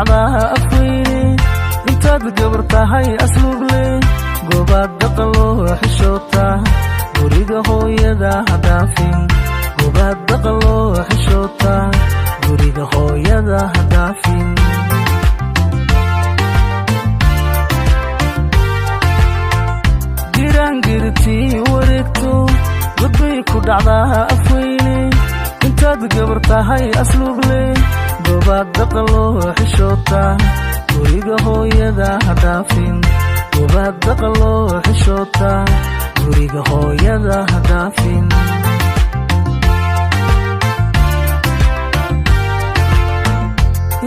dhacdaa afweyne intaad gabar tahay asluub leh goobaad dhaqan loo xishoota guriga hooyada ha dhaafin goobaad dhaqan loo xishoota guriga hooyada ha dhaafin girangirtii wareegto godbay ku dhacdaa afweyne intaad gabar tahay asluub leh goobaad dhaqan loo xishoota guriga hooyada ha dhaafin goobaad dhaqan loo xishoota guriga hooyada ha dhaafin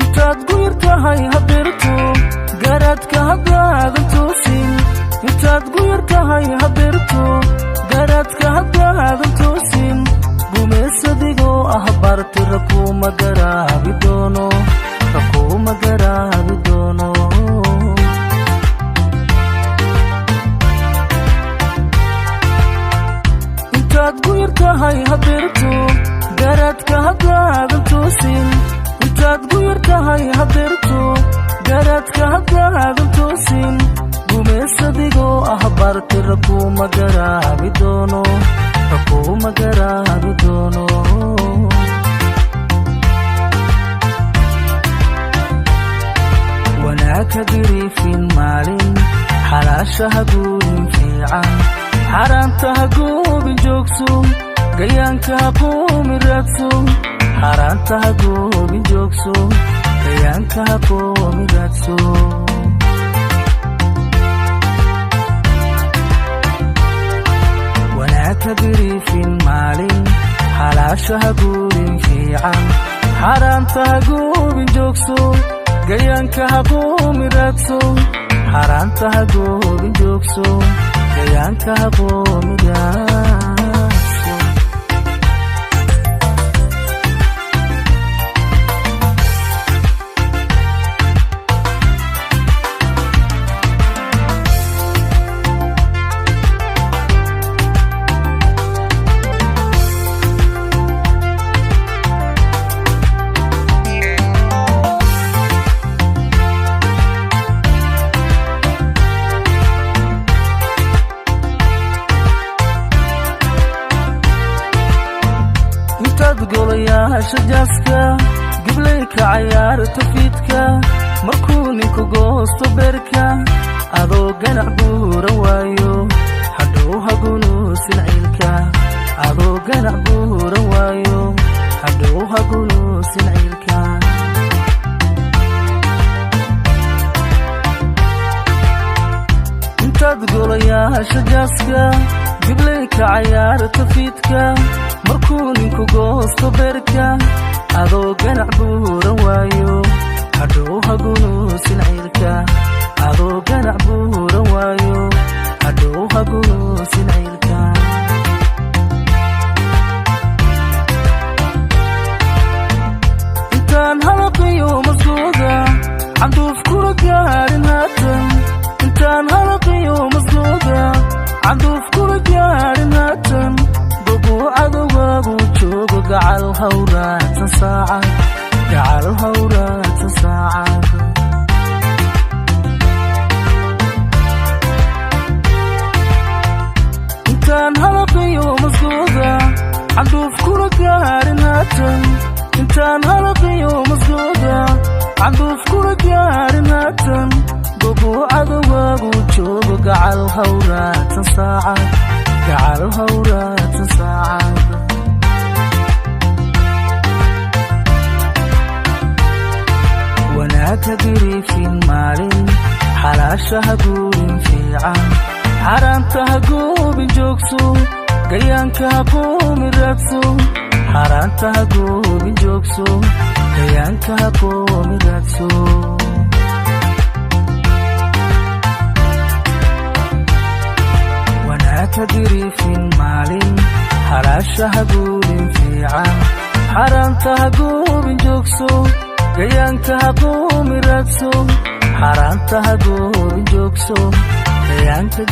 intaad guyar tahay habeerto garaadka haddaadan toosin intaad guyar tahay habeerto garaadka haddaadan toosin gumaysadigoo ah barti rakuma garaabi doono rakuma garaabi doono intaad guyar tahay habeerto garaadka haddaadan toosin intaad guyar tahay habeerto garaadka haddaadan toosin gumaysadigoo ah barti rakuma garaabi doono rakuma garaabi doono wanaagka gariifin maalin xalaasha ha guurin fiican xaaraanta ha goobin joogso gayaanka ha qoomin raadso xaaraanta ha goobin joogso gayaanka ha qoomin raadso wanaagka gariifin maalin xalaasha ha guurin fiican xaaraanta ha goobin joogso gayaanka ha qoomin raadso xaaraanta ha goobin joogso gayaanka ha qoomin raadso golayaasha jaaska giblay ka cayaarta fiidka markuu ninku goosto beerka adoo ganac buuran waayo hadhow hagunuusin ciilka adoo ganac buuran waayo hadhow hagunuusin ciilka intaad golayaasha jaaska giblay ka cayaarta fiidka markuu ninku goosto beerka adoo ganac buuran waayo hadhow hagunuusin ciilka adoo ganac buuran waayo hadhow hagunuusin ciilka intaan halaqiyo masgooda canduuf kula gaarin haatan intaan halaqiyo masgooda canduuf kula gaarin haatan cadowgaagu joogo gacal hawraatan saacad gacal hawraatan saacad intaan halaqiyo masgooda canduuf kula gaarin haatan intaan halaqiyo masgooda canduuf kula gaarin haatan gobo cadowgaagu joogo gacal hawraatan saacad gacal hawraatan saacad wanaagka gariifin maalin xalaasha ha guurin fiican xaaraanta ha goobin joogso gayaanka ha qoomin raadso xaaraanta ha goobin joogso gayaanka ha qoomin raadso wanaagka gariifin maalin xalaasha ha guurin fiican xaaraanta ha goobin joogso gayaanka ha qoomin raadso xaaraanta ha goobin joogso gayaanka